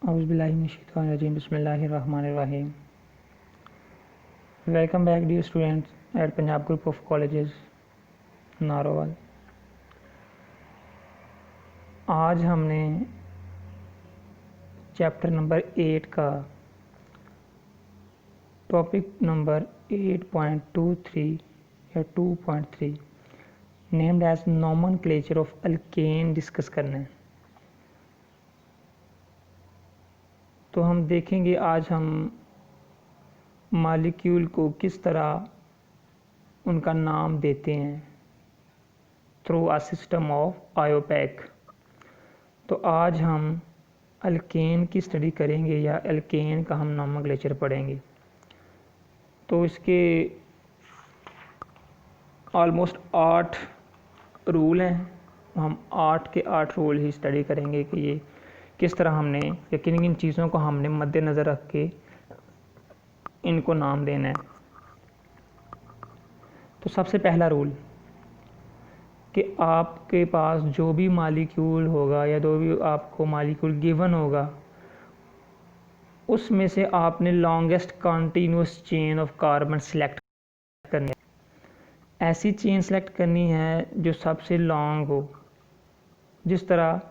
Auzubillahiminash-shaytanir-rajim. Bismillahir-rahmanir-rahim. Welcome back dear students at Punjab Group of Colleges, Narowal. आज हमने chapter number 8 का topic number 8.23 या 2.3 named as nomenclature of alkane discuss करना है। तो हम देखेंगे आज हम मॉलिक्यूल को किस तरह उनका नाम देते हैं through a system of IUPAC. तो आज हम अल्केन की स्टडी करेंगे या अल्केन का हम नॉमेनक्लेचर पढ़ेंगे। तो इसके ऑलमोस्ट 8 रूल हैं। हम 8 के 8 रूल ही स्टडी करेंगे कि ये किस तरह हमने या किन किन चीज़ों को हमने मद्देनज़र रख के इनको नाम देना है। तो सबसे पहला रूल कि आपके पास जो भी मॉलिक्यूल होगा या जो भी आपको मॉलिक्यूल गिवन होगा उसमें से आपने longest continuous chain of carbon select करनी है। ऐसी चेन सेलेक्ट करनी है जो सबसे लॉन्ग हो। जिस तरह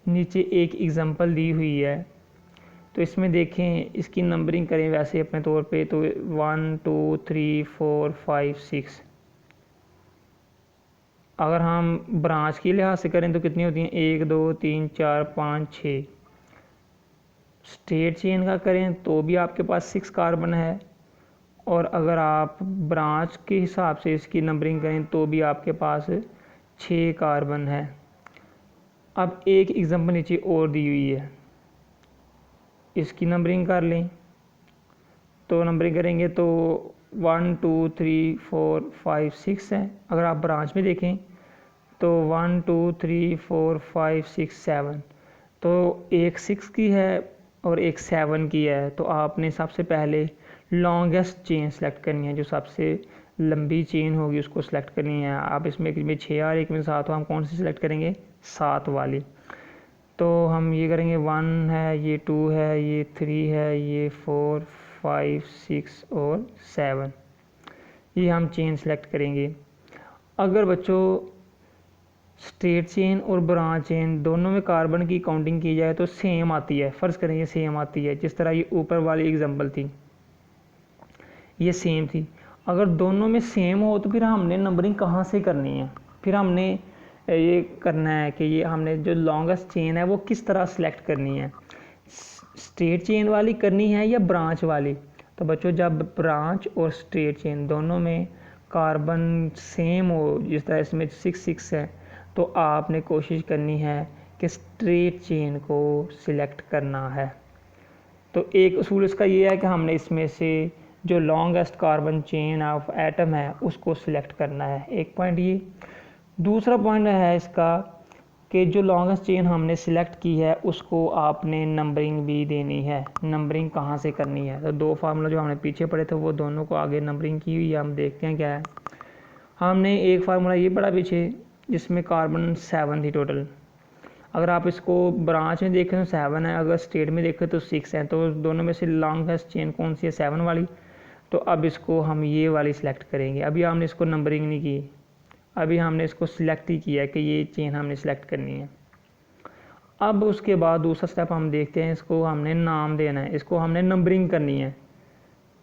नीचे एक एग्जांपल दी हुई है तो इसमें देखें, इसकी नंबरिंग करें वैसे अपने तौर पे तो 1 2 3 4 5 6। अगर हम ब्रांच के लिहाज से करें तो कितनी होती हैं 1 2 3 4 5 6। स्ट्रेट चेन का करें तो भी आपके पास 6 कार्बन है, और अगर आप ब्रांच के हिसाब से इसकी नंबरिंग करें तो भी आपके पास 6 कार्बन है। अब एक एग्जांपल नीचे और दी हुई है, इसकी नंबरिंग कर लें। तो नंबरिंग करेंगे तो 1 2 3 4 5 6 है। अगर आप ब्रांच में देखें तो 1 2 3 4 5 6 7। तो एक 6 की है और एक 7 की है। तो आपने सबसे पहले लॉन्गेस्ट चेन सेलेक्ट करनी है, जो सबसे लंबी चेन होगी उसको सिलेक्ट करनी है। आप इसमें एक में 6 और एक में 7 हो, हम कौन सी सिलेक्ट करेंगे 7 वाली। तो हम ये करेंगे 1 है, ये 2 है, ये 3 है, ये 4 5 6 और 7। ये हम चेन सेलेक्ट करेंगे। अगर बच्चों स्ट्रेट चेन और ब्रांच चेन दोनों में कार्बन की काउंटिंग की जाए तो सेम आती है। फ़र्ज़ करें ये सेम आती है, जिस तरह ये ऊपर वाली एग्जांपल थी ये सेम थी। अगर दोनों में सेम हो तो फिर हमने नंबरिंग कहाँ से करनी है। फिर हमने ये करना है कि ये हमने जो लॉन्गेस्ट चेन है वो किस तरह सेलेक्ट करनी है, स्ट्रेट चेन वाली करनी है या ब्रांच वाली। तो बच्चों जब ब्रांच और स्ट्रेट चेन दोनों में कार्बन सेम हो, जिस तरह इसमें 6 6 है, तो आपने कोशिश करनी है कि स्ट्रेट चेन को सिलेक्ट करना है। तो एक असूल इसका ये है कि हमने इसमें से जो longest carbon chain of atom है उसको सिलेक्ट करना है। एक पॉइंट ये। दूसरा पॉइंट है इसका कि जो लॉन्गेस्ट चेन हमने सिलेक्ट की है उसको आपने नंबरिंग भी देनी है। नंबरिंग कहाँ से करनी है, तो 2 फार्मूला जो हमने पीछे पढ़े थे वो दोनों को आगे नंबरिंग की हुई है। हम देखते हैं क्या है। हमने एक फार्मूला ये पढ़ा पीछे जिसमें कार्बन 7 थी टोटल। अगर आप इसको ब्रांच में देखें तो 7 है, अगर स्ट्रेट में देखें तो 6 है। तो दोनों में से लॉन्गेस्ट चेन कौन सी है 7 वाली। तो अब इसको हम ये वाली सिलेक्ट करेंगे। अभी हमने इसको नंबरिंग नहीं की, अभी हमने इसको सिलेक्ट ही किया कि ये चेन हमने सिलेक्ट करनी है। अब उसके बाद दूसरा स्टेप हम देखते हैं, इसको हमने नाम देना है, इसको हमने नंबरिंग करनी है।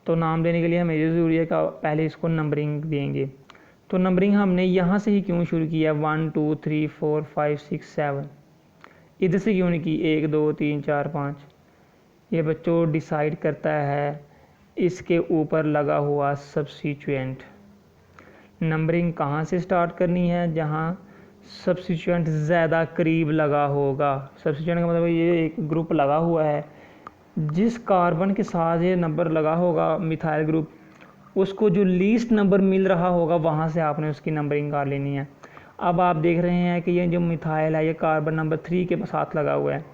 तो नाम देने के लिए हमें ये ज़रूरी है कि पहले इसको नंबरिंग देंगे। तो नंबरिंग हमने यहाँ से ही क्यों शुरू किया 1 2 3 4 5 6 7, इधर से क्यों नहीं की 1 2 3 4 5। ये बच्चों डिसाइड करता है इसके ऊपर लगा हुआ सब्स्टिट्यूएंट। नंबरिंग कहाँ से स्टार्ट करनी है, जहाँ सब्स्टिट्यूएंट ज़्यादा करीब लगा होगा। सब्स्टिट्यूएंट का मतलब ये एक ग्रुप लगा हुआ है, जिस कार्बन के साथ ये नंबर लगा होगा मिथाइल ग्रुप, उसको जो लीस्ट नंबर मिल रहा होगा वहाँ से आपने उसकी नंबरिंग कर लेनी है। अब आप देख रहे हैं कि ये जो मिथाइल है ये कार्बन नंबर 3 के साथ लगा हुआ है।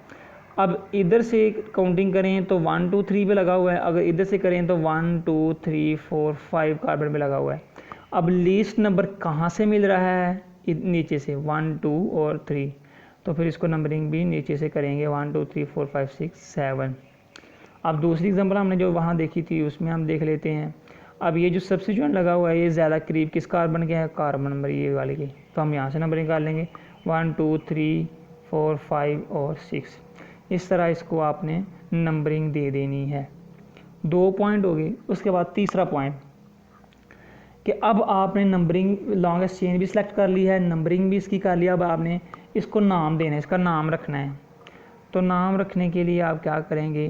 अब इधर से काउंटिंग करें तो 1 2 3 पे लगा हुआ है, अगर इधर से करें तो 1 2 3 4 5 कार्बन पे लगा हुआ है। अब लीस्ट नंबर कहाँ से मिल रहा है, नीचे से 1 2 और 3। तो फिर इसको नंबरिंग भी नीचे से करेंगे 1 2 3 4 5 6 7। अब दूसरी एग्जांपल हमने जो वहाँ देखी थी उसमें हम देख लेते हैं। अब ये जो सब्स्टिट्यूएंट लगा हुआ है ये ज़्यादा करीब किस कार्बन के है, कार्बन नंबर ये वाले के, तो हम यहाँ से नंबरिंग निकाल लेंगे 1 2 3 4 5 और 6। इस तरह इसको आपने नंबरिंग दे देनी है। 2 पॉइंट हो गए। उसके बाद तीसरा पॉइंट कि अब आपने नंबरिंग लॉन्गेस्ट चेन भी सिलेक्ट कर ली है, नंबरिंग भी इसकी कर लिया। अब आपने इसको नाम देना है, इसका नाम रखना है। तो नाम रखने के लिए आप क्या करेंगे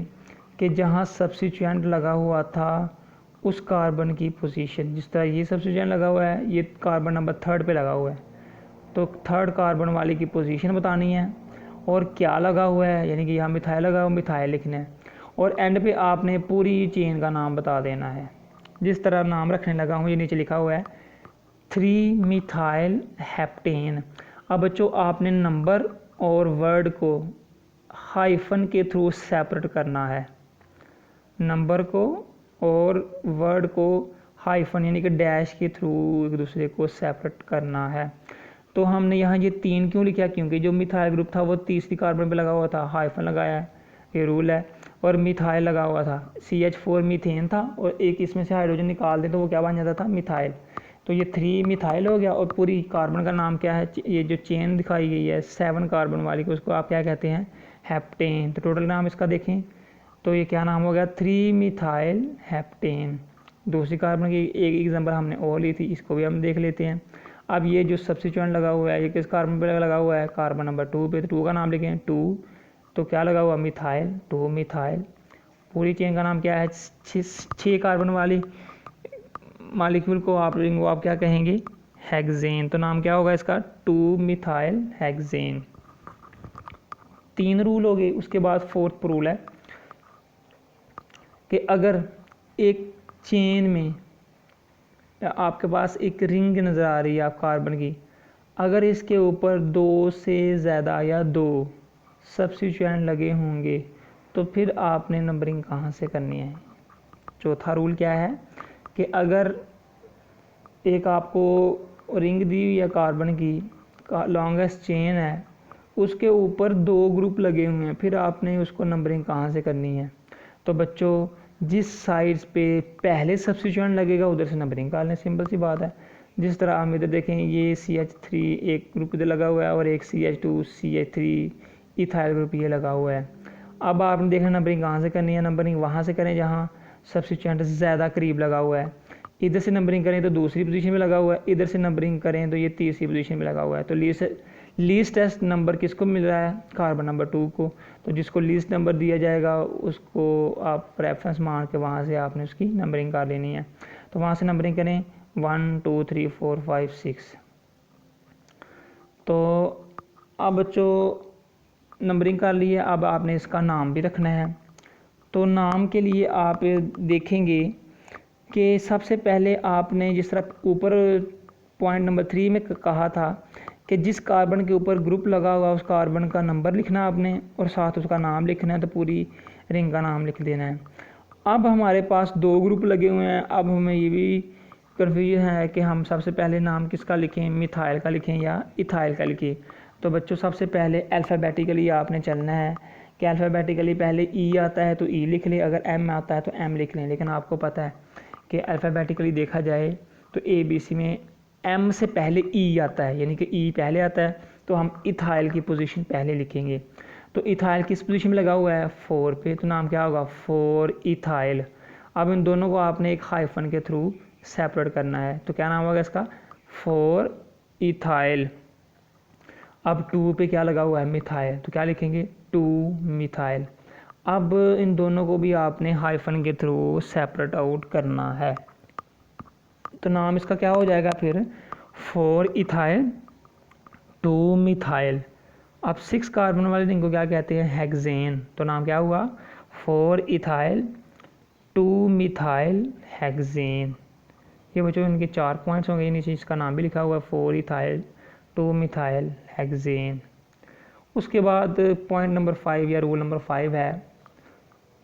कि जहाँ सब्स्टिट्यूएंट लगा हुआ था उस कार्बन की पोजीशन, जिस तरह ये सब्स्टिट्यूएंट लगा हुआ है, ये कार्बन नंबर 3 पे लगा हुआ है, तो 3rd कार्बन वाले की पोजीशन बतानी है और क्या लगा हुआ है, यानी कि यहाँ मिथाइल लगा हुआ, मिथाइल लिखना है। और एंड पे आपने पूरी चेन का नाम बता देना है। जिस तरह नाम रखने लगा हूँ, ये नीचे लिखा हुआ है 3 मिथाइल हेप्टेन। अब बच्चों आपने नंबर और वर्ड को हाइफन के थ्रू सेपरेट करना है, नंबर को और वर्ड को हाइफन यानी कि डैश के थ्रू एक दूसरे को सेपरेट करना है। तो हमने यहाँ ये 3 क्यों लिखा, क्योंकि जो मिथाइल ग्रुप था वो तीसरी कार्बन पे लगा हुआ था, हाइफन लगाया है, ये रूल है। और मिथाइल लगा हुआ था, CH4 मीथेन था और एक इसमें से हाइड्रोजन निकाल दें तो वो क्या बन जाता था, मिथाइल। तो ये 3 मिथाइल हो गया। और पूरी कार्बन का नाम क्या है, ये जो चेन दिखाई गई है 7 कार्बन वाली को, उसको आप क्या कहते हैं, हेप्टेन। तो टोटल नाम इसका देखें तो ये क्या नाम हो गया, 3 मिथाइल हेप्टेन। दूसरी कार्बन की एक एग्जाम्पल हमने और ली थी, इसको भी हम देख लेते हैं। अब ये जो सब्स्टिट्यूएंट लगा हुआ है ये किस कार्बन पे लगा हुआ है, कार्बन नंबर 2 पे। तो 2 का नाम लिखें 2, तो क्या लगा हुआ, मिथाइल, 2 मिथाइल। पूरी चेन का नाम क्या है, 6 कार्बन वाली मॉलिक्यूल को आप क्या कहेंगे, हेक्सेन। तो नाम क्या होगा इसका, 2 मिथाइल हेक्सेन। 3 रूल हो गए। उसके बाद 4th रूल है कि अगर एक चेन में आपके पास एक रिंग नज़र आ रही है आप कार्बन की, अगर इसके ऊपर 2 से ज़्यादा या 2 सब्स्टिट्यूएंट लगे होंगे तो फिर आपने नंबरिंग कहाँ से करनी है। चौथा रूल क्या है कि अगर एक आपको रिंग दी हुई है कार्बन की, लॉन्गेस्ट चेन है, उसके ऊपर 2 ग्रुप लगे हुए हैं, फिर आपने उसको नंबरिंग कहाँ से करनी है। तो बच्चों जिस साइड्स पे पहले सब्स्टिट्यूएंट लगेगा उधर से नंबरिंग कर लें, सिंपल सी बात है। जिस तरह हम इधर देखें ये CH3 एक ग्रुप इधर लगा हुआ है और एक CH2 CH3 इथाइल ग्रुप ये लगा हुआ है। अब आपने देखना नंबरिंग कहाँ से करनी है, नंबरिंग वहाँ से करें जहाँ सब्स्टिट्यूएंट ज़्यादा करीब लगा हुआ है। इधर से नंबरिंग करें तो दूसरी पोजीशन में लगा हुआ है, इधर से नंबरिंग करें तो ये तीसरी पोजीशन में लगा हुआ है। तो लीस्टेस्ट नंबर किसको मिल रहा है, कार्बन नंबर 2 को। तो जिसको लीस्ट नंबर दिया जाएगा उसको आप रेफरेंस मान के वहाँ से आपने उसकी नंबरिंग कर लेनी है। तो वहाँ से नंबरिंग करें 1 2 3 4 5 6। तो अब बच्चों नंबरिंग कर ली है, अब आपने इसका नाम भी रखना है। तो नाम के लिए आप देखेंगे कि सबसे पहले आपने जिस तरह ऊपर पॉइंट नंबर 3 में कहा था कि जिस कार्बन के ऊपर ग्रुप लगा हुआ उस कार्बन का नंबर लिखना आपने और साथ उसका नाम लिखना है, तो पूरी रिंग का नाम लिख देना है। अब हमारे पास 2 ग्रुप लगे हुए हैं। अब हमें ये भी कन्फ्यूजन है कि हम सबसे पहले नाम किसका लिखें, मिथाइल का लिखें या इथाइल का लिखें। तो बच्चों सबसे पहले अल्फ़ाबेटिकली आपने चलना है कि अल्फ़ाबेटिकली पहले ई आता है तो ई लिख लें, अगर एम आता है तो एम लिख लें। लेकिन आपको पता है कि अल्फ़ाबेटिकली देखा जाए तो ABC में एम से पहले ई आता है, यानी कि ई पहले आता है, तो हम इथाइल की पोजीशन पहले लिखेंगे। तो इथाइल किस पोजीशन में लगा हुआ है, 4 पे, तो नाम क्या होगा, 4 इथाइल। अब इन दोनों को आपने एक हाइफन के थ्रू सेपरेट करना है, तो क्या नाम होगा इसका, 4 इथाइल। अब 2 पे क्या लगा हुआ है, मिथाइल, तो क्या लिखेंगे, 2 मिथाइल। अब इन दोनों को भी आपने हाइफन के थ्रू सेपरेट आउट करना है, तो नाम इसका क्या हो जाएगा फिर, 4 इथाइल 2 मिथाइल। अब 6 कार्बन वाले रिंग को क्या कहते हैं, हेक्सेन। तो नाम क्या हुआ, 4 इथाइल 2 मिथाइल हेक्सेन। ये बच्चों इनके 4 पॉइंट्स होंगे, नीचे इसका नाम भी लिखा हुआ है 4 इथाइल 2 मिथाइल हेक्सेन। उसके बाद पॉइंट नंबर 5 या रूल नंबर 5 है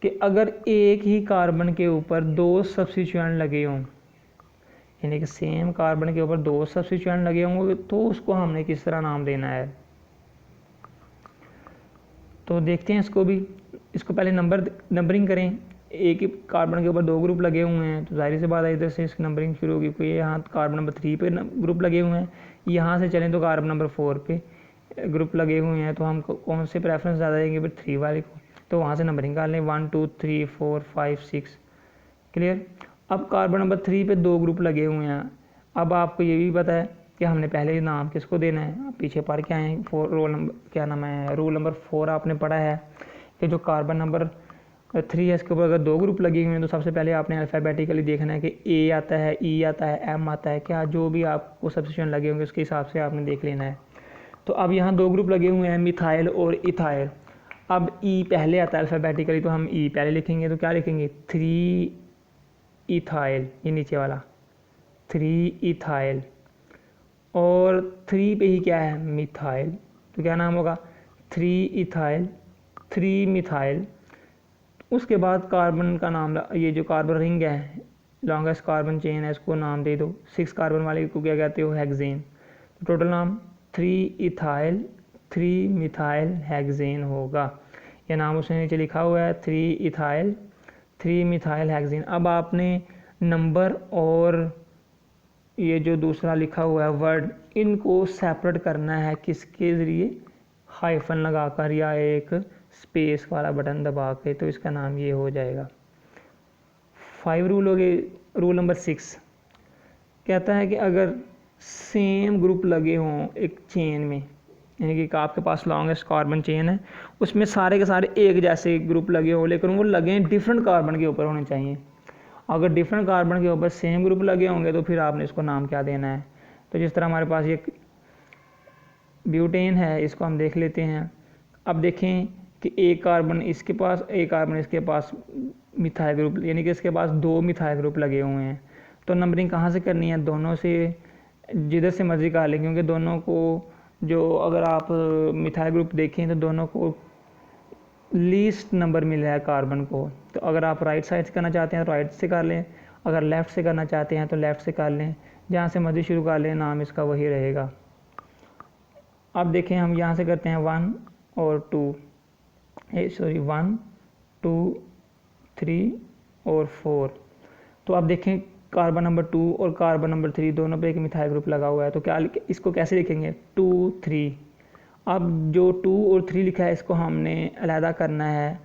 कि अगर एक ही कार्बन के ऊपर 2 सब्स्टिट्यूएंट लगे हों, यानी कि सेम कार्बन के ऊपर 2 सब्स्टिट्यूएंट लगे होंगे, तो उसको हमने किस तरह नाम देना है। तो देखते हैं इसको भी। इसको पहले नंबरिंग करें। एक ही कार्बन के ऊपर 2 ग्रुप लगे हुए हैं, तो जाहिर सी बात है इधर से इसकी नंबरिंग शुरू होगी। कोई यहाँ कार्बन नंबर 3 पे ग्रुप लगे हुए हैं, यहाँ से चलें तो कार्बन नंबर 4 पे ग्रुप लगे हुए हैं, तो हम कौन से प्रेफरेंस ज़्यादा देंगे? फिर 3 वाले को। तो वहाँ से नंबरिंग कर लें 1 2 3 4 5 6। क्लियर। अब कार्बन नंबर 3 पे 2 ग्रुप लगे हुए हैं। अब आपको ये भी पता है कि हमने पहले नाम किसको देना है। आप पीछे पढ़ के आए हैं, रोल नंबर क्या नाम है, रूल नंबर 4 आपने पढ़ा है कि जो कार्बन नंबर 3 है इसके ऊपर अगर 2 ग्रुप लगे हुए हैं तो सबसे पहले आपने अल्फ़ाबेटिकली देखना है कि ए आता है, ई आता है, एम आता है, क्या जो भी आपको सब्स्टिट्यूशन लगे होंगे उसके हिसाब से आपने देख लेना है। तो अब यहाँ 2 ग्रुप लगे हुए हैं, मिथाइल और इथाइल। अब ई पहले आता है अल्फ़ाबेटिकली, तो हम ई पहले लिखेंगे, तो क्या लिखेंगे? 3 इथाइल, ये नीचे वाला 3 इथाइल, और 3 पे ही क्या है? मिथाइल। तो क्या नाम होगा? 3 इथाइल, 3 मिथाइल। उसके बाद कार्बन का नाम, ये जो कार्बन रिंग है, लॉन्गेस्ट कार्बन चेन है, इसको नाम दे दो। 6 कार्बन वाले को क्या कहते हो? हेक्सेन। तो टोटल नाम 3 इथाइल 3 मिथाइल हेक्सेन होगा। यह नाम उसने नीचे लिखा हुआ है, 3 इथाइल 3 मिथाइल हेक्सेन। अब आपने नंबर और ये जो दूसरा लिखा हुआ है वर्ड, इनको सेपरेट करना है किसके ज़रिए? हाइफन लगाकर या एक स्पेस वाला बटन दबा के। तो इसका नाम ये हो जाएगा। 5 रूल हो गए। रूल नंबर 6 कहता है कि अगर सेम ग्रुप लगे हों एक चेन में, यानी कि आपके पास लॉन्गेस्ट कार्बन चेन है, उसमें सारे के सारे एक जैसे ग्रुप लगे हों, लेकिन वो लगे डिफरेंट कार्बन के ऊपर होने चाहिए। अगर डिफरेंट कार्बन के ऊपर सेम ग्रुप लगे होंगे तो फिर आपने इसको नाम क्या देना है? तो जिस तरह हमारे पास ये ब्यूटेन है, इसको हम देख लेते हैं। अब देखें कि एक कार्बन इसके पास, एक कार्बन इसके पास मिथाइल ग्रुप, यानी कि इसके पास 2 मिथाइल ग्रुप लगे हुए हैं। तो नंबरिंग कहाँ से करनी है? दोनों से, जिधर से मर्जी कर लें, क्योंकि दोनों को जो अगर आप मिथाइल ग्रुप देखें तो दोनों को लीस्ट नंबर मिला है कार्बन को। तो अगर आप राइट साइड से करना चाहते हैं तो राइट से कर लें, अगर लेफ़्ट से करना चाहते हैं तो लेफ़्ट से कर लें, जहाँ से मर्जी शुरू कर लें, नाम इसका वही रहेगा। अब देखें हम यहाँ से करते हैं 1 और 2, 1 2 3 और 4। तो आप देखें कार्बन नंबर 2 और कार्बन नंबर 3 दोनों पे एक मिथाइल ग्रुप लगा हुआ है। तो क्या इसको कैसे लिखेंगे? 2 3। अब जो 2 और 3 लिखा है इसको हमने अलहदा करना है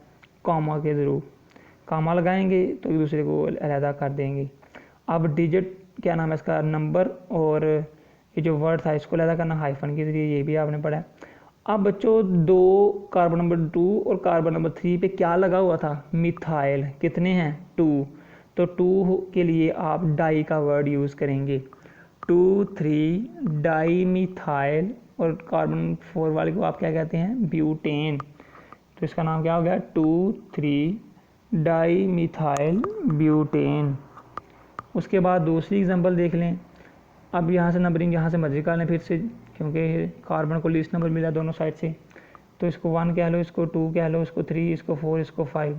कॉमा के थ्रू। कॉमा लगाएंगे तो एक दूसरे को अलहदा कर देंगे। अब डिजिट क्या नाम है इसका, नंबर, और ये जो वर्ड था इसको अलहदा करना हाइफन के ज़रिए, ये भी आपने पढ़ा है। अब बच्चों 2 कार्बन नंबर 2 और कार्बन नंबर 3 पे क्या लगा हुआ था? मिथाइल। कितने हैं? 2। तो 2 के लिए आप डाई का वर्ड यूज़ करेंगे, 2 3 डाई मिथाइल। और कार्बन 4 वाले को आप क्या कहते हैं? ब्यूटेन। तो इसका नाम क्या हो गया? 2 3 डाई मिथाइल ब्यूटेन। उसके बाद दूसरी एग्जांपल देख लें। अब यहाँ से नंबरिंग यहाँ से मर्जी निकालें फिर से, क्योंकि कार्बन को लीस्ट नंबर मिला दोनों साइड से। तो इसको 1 कह लो, इसको 2 कह लो, इसको 3, इसको 4, इसको 5।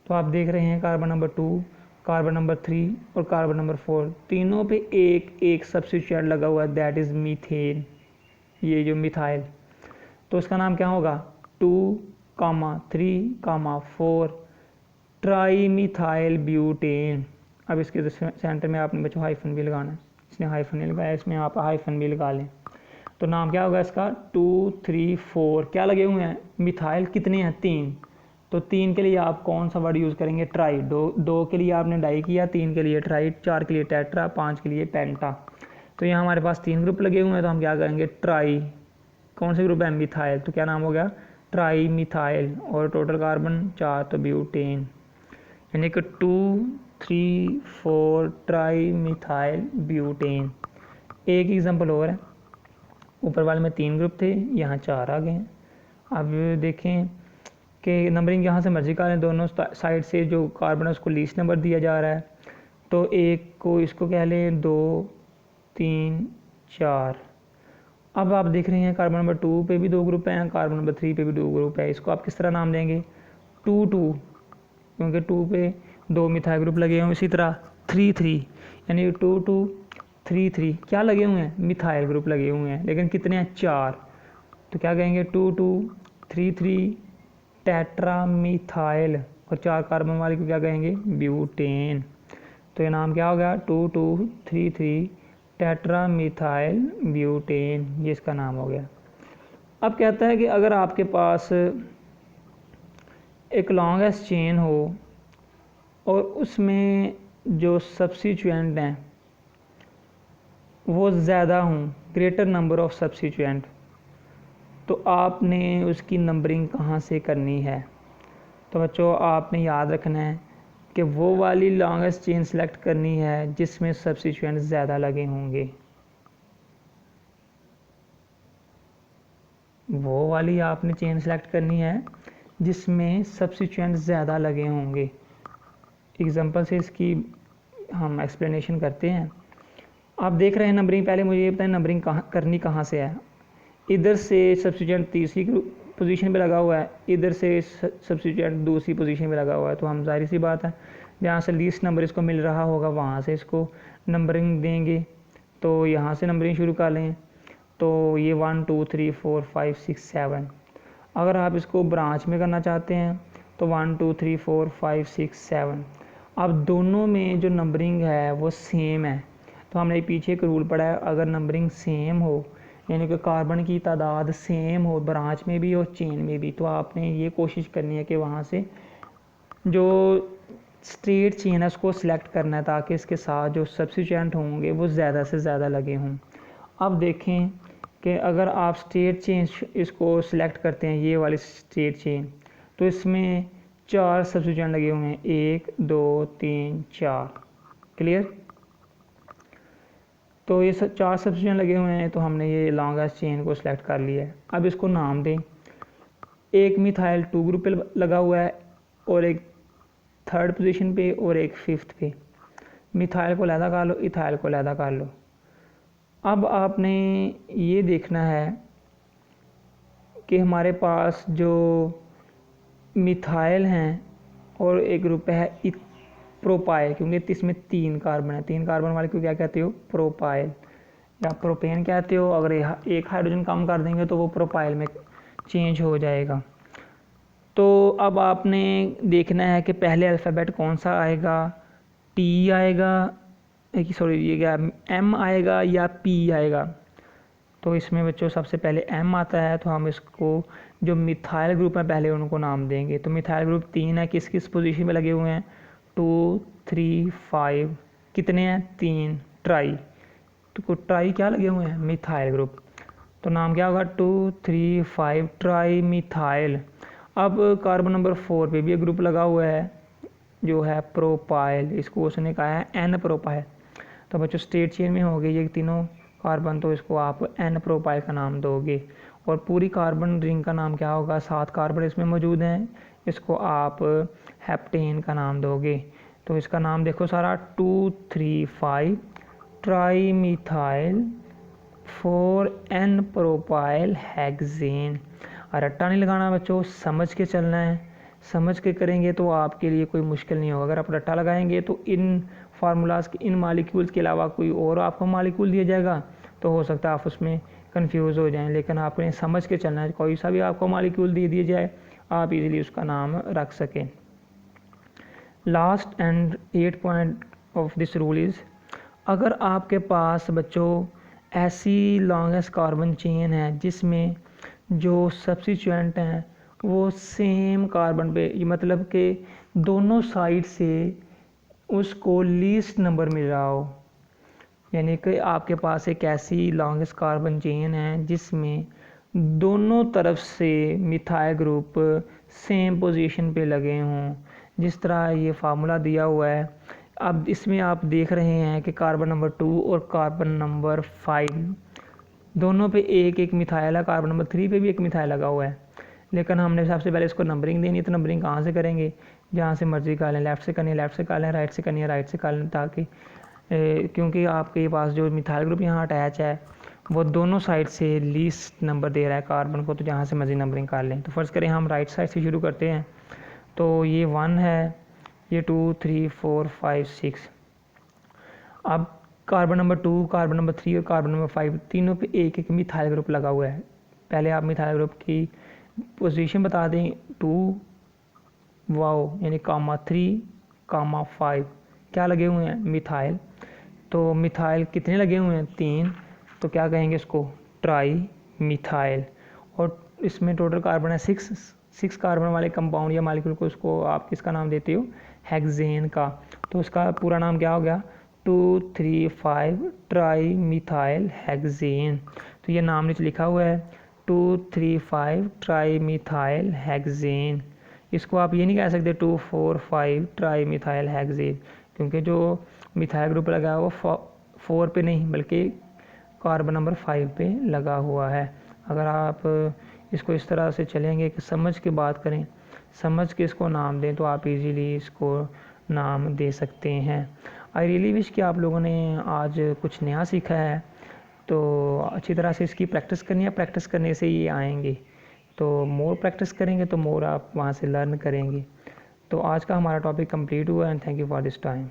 तो आप देख रहे हैं कार्बन नंबर 2, कार्बन नंबर 3 और कार्बन नंबर 4 तीनों पे एक एक सब्स्टिट्यूएंट लगा हुआ है, दैट इज़ मीथेन, ये जो मिथाइल। तो इसका नाम क्या होगा? 2 3 4 ट्राई मिथाइल ब्यूटेन। अब इसके सेंटर में आपने बच्चों हाइफन भी लगाना है, इसने हाइफन नहीं लगाया, इसमें आप हाइफन भी लगा लें। तो नाम क्या होगा इसका? 2 3 4 क्या लगे हुए हैं? मिथाइल। कितने हैं? 3। तो 3 के लिए आप कौन सा वर्ड यूज़ करेंगे? ट्राई। 2 के लिए आपने डाई किया, 3 के लिए ट्राई, 4 के लिए टेट्रा, 5 के लिए पेंटा। तो यहाँ हमारे पास 3 ग्रुप लगे हुए हैं, तो हम क्या करेंगे? ट्राई। कौन से ग्रुप है? मिथाइल। तो क्या नाम हो गया? Tri methyl. और टोटल कार्बन 4, तो ब्यूटेन। यानी कि 2 3 4 ट्राई मिथाइल ब्यूटेन। एक एग्जांपल और है, ऊपर वाले में 3 ग्रुप थे, यहाँ 4 आ गए हैं। अब देखें कि नंबरिंग यहाँ से मर्जी का लें, दोनों साइड से जो कार्बन है उसको लीस्ट नंबर दिया जा रहा है। तो एक को इसको कह लें 2 3 4। अब आप देख रहे हैं कार्बन नंबर 2 पे भी 2 ग्रुप हैं, कार्बन नंबर 3 पे भी 2 ग्रुप है। इसको आप किस तरह नाम देंगे? 2 2, क्योंकि 2 पे 2 मिथाइल ग्रुप लगे हुए हैं। इसी तरह 3 3, यानी 2 2 3 3 क्या लगे हुए हैं? मिथाइल ग्रुप लगे हुए हैं, लेकिन कितने हैं? 4। तो क्या कहेंगे? 2 2 3 3 टेट्रामीथाइल, और 4 कार्बन वाले को क्या कहेंगे, ब्यूटेन। तो ये नाम क्या हो गया, 2233 टेट्रामीथाइल ब्यूटेन, ये इसका नाम हो गया। अब कहता है कि अगर आपके पास एक लॉन्गेस्ट चेन हो और उसमें जो सब्स्टिट्यूएंट हैं वो ज़्यादा हों, ग्रेटर नंबर ऑफ सब्स्टिट्यूएंट, तो आपने उसकी नंबरिंग कहाँ से करनी है। तो बच्चों आपने याद रखना है कि वो वाली लॉन्गेस्ट चेन सेलेक्ट करनी है जिसमें सब्स्टिट्यूएंट ज़्यादा लगे होंगे, वो वाली आपने चेन सेलेक्ट करनी है जिसमें सब्स्टिट्यूएंट ज़्यादा लगे होंगे। एग्जांपल से इसकी हम एक्सप्लेनेशन करते हैं। आप देख रहे हैं नंबरिंग, पहले मुझे ये बताएं नंबरिंग कहाँ से है। इधर से सब्स्टिट्यूएंट तीसरी पोजीशन पे लगा हुआ है, इधर से सब्स्टिट्यूएंट दूसरी पोजीशन पे लगा हुआ है, तो हम जाहिर सी बात है जहाँ से लीस्ट नंबर इसको मिल रहा होगा वहाँ से इसको नंबरिंग देंगे। तो यहाँ से नंबरिंग शुरू कर लें, तो ये 1 2 3 4 5 6 7। अगर आप इसको ब्रांच में करना चाहते हैं तो 1 2 3 4 5 6 7। अब दोनों में जो नंबरिंग है वो सेम है, तो हमने पीछे एक रूल पढ़ा है, अगर नंबरिंग सेम हो यानी कि कार्बन की तादाद सेम हो ब्रांच में भी और चेन में भी, तो आपने ये कोशिश करनी है कि वहाँ से जो स्ट्रेट चेन है उसको सिलेक्ट करना है ताकि इसके साथ जो सब्स्टिट्यूएंट होंगे वो ज़्यादा से ज़्यादा लगे हों। अब देखें कि अगर आप स्ट्रेट चेन इसको सिलेक्ट करते हैं, ये वाली स्ट्रेट चेन, तो इसमें 4 सब्स्टिट्यूएंट लगे हुए हैं, 1 2 3 4, क्लियर। तो ये 4 सब्स्टिट्यूएंट लगे हुए हैं, तो हमने ये लॉन्गेस्ट चेन को सिलेक्ट कर लिया है। अब इसको नाम दें, एक मिथाइल 2 ग्रुप पे लगा हुआ है और एक 3rd पोजीशन पे और एक 5th पे। मिथाइल को अलहदा कर लो, इथाइल को अलहदा कर लो। अब आपने ये देखना है कि हमारे पास जो मिथाइल हैं और एक ग्रुप है प्रोपाइल, क्योंकि इसमें 3 कार्बन है, 3 कार्बन वाले को क्या कहते हो, प्रोपाइल या प्रोपेन कहते हो। अगर एक हाइड्रोजन कम कर देंगे तो वो प्रोपाइल में चेंज हो जाएगा। तो अब आपने देखना है कि पहले अल्फ़ाबेट कौन सा आएगा, टी आएगा, सॉरी ये क्या एम आएगा या पी आएगा। तो इसमें बच्चों सबसे पहले एम आता है, तो हम इसको जो मिथाइल ग्रुप है पहले उनको नाम देंगे। तो मिथाइल ग्रुप 3 है, किस किस पोजीशन में लगे हुए हैं, 2 3 5, कितने हैं 3, ट्राई, तो ट्राई क्या लगे हुए हैं, मिथाइल ग्रुप। तो नाम क्या होगा, 2 3 5 ट्राई मिथाइल। अब कार्बन नंबर 4 पे भी एक ग्रुप लगा हुआ है जो है प्रोपाइल, इसको उसने कहा है एन प्रोपाइल। तो बच्चों स्ट्रेट चेन में हो गए ये तीनों कार्बन, तो इसको आप एन प्रोपाइल का नाम दोगे। और पूरी कार्बन रिंग का नाम क्या होगा, 7 कार्बन इसमें मौजूद हैं, इसको आप हेप्टेन का नाम दोगे। तो इसका नाम देखो सारा, 2 3 5 trimethyl 4 n propyl hexane. रट्टा नहीं लगाना बच्चों, समझ के चलना है, समझ के करेंगे तो आपके लिए कोई मुश्किल नहीं होगा। अगर आप रट्टा लगाएंगे तो इन फार्मूलाज के इन मालिक्यूल्स के अलावा कोई और आपको मालिक्यूल दिया जाएगा तो हो सकता है आप उसमें कंफ्यूज हो जाएं, लेकिन आपने समझ के चलना है, कोई सा भी आपको मालिक्यूल दे दिया जाए आप इजीली उसका नाम रख सकें। Last and 8 point of this rule is, अगर आपके पास बच्चों ऐसी लॉन्गेस्ट कार्बन चेन है जिसमें जो सब्स्टिट्यूएंट हैं वो सेम कार्बन पे, मतलब कि दोनों साइड से उसको लीस्ट नंबर मिल रहा हो, यानी कि आपके पास एक ऐसी लॉन्गेस्ट कार्बन चेन है जिसमें दोनों तरफ से मिथाइल ग्रुप सेम पोजीशन पे लगे हों, जिस तरह ये फार्मूला दिया हुआ है। अब इसमें आप देख रहे हैं कि कार्बन नंबर 2 और कार्बन नंबर 5 दोनों पे एक एक मिथाइल है, कार्बन नंबर 3 पे भी एक मिथाइल लगा हुआ है, लेकिन हमने सबसे पहले इसको नंबरिंग देनी है। तो नंबरिंग कहाँ से करेंगे, जहाँ से मर्जी कर लें, लेफ़्ट से करनी है लेफ़्ट से कर लें, राइट से करनी है राइट से कर लें, ताकि क्योंकि आपके पास जो मिथाइल ग्रुप यहाँ अटैच है वो दोनों साइड से लीस्ट नंबर दे रहा है कार्बन को, तो जहाँ से मर्जी नंबरिंग कर लें। तो फ़र्ज़ करें हम राइट साइड से शुरू करते हैं, तो ये 1 है, ये 2 3 4 5 6। अब कार्बन नंबर 2, कार्बन नंबर 3 और कार्बन नंबर 5 तीनों पे एक एक मिथाइल ग्रुप लगा हुआ है। पहले आप मिथाइल ग्रुप की पोजीशन बता दें 2 वाओ यानी कामा 3 कामा 5 क्या लगे हुए हैं मिथाइल। तो मिथाइल कितने लगे हुए हैं 3, तो क्या कहेंगे इसको ट्राई मिथाइल। और इसमें टोटल कार्बन है 6 कार्बन वाले कंपाउंड या मालिक्यूल को उसको आप किसका नाम देते हो हेक्सेन का। तो उसका पूरा नाम क्या हो गया 2,3,5 ट्राई मिथाइल हेक्सेन। तो ये नाम नीचे लिखा हुआ है 2,3,5 ट्राई मिथाइल हेक्सेन। इसको आप ये नहीं कह सकते 2,4,5 ट्राई मिथाइल हेक्सेन, क्योंकि जो मिथाइल ग्रुप लगा है वो 4 पे नहीं बल्कि कार्बन नंबर 5 पे लगा हुआ है। अगर आप इसको इस तरह से चलेंगे कि समझ के बात करें, समझ के इसको नाम दें, तो आप इजीली इसको नाम दे सकते हैं। आई रियली विश कि आप लोगों ने आज कुछ नया सीखा है। तो अच्छी तरह से इसकी प्रैक्टिस करनी है, प्रैक्टिस करने से ये आएंगे। तो मोर प्रैक्टिस करेंगे तो मोर आप वहाँ से लर्न करेंगे। तो आज का हमारा टॉपिक कंप्लीट हुआ and thank you for this time.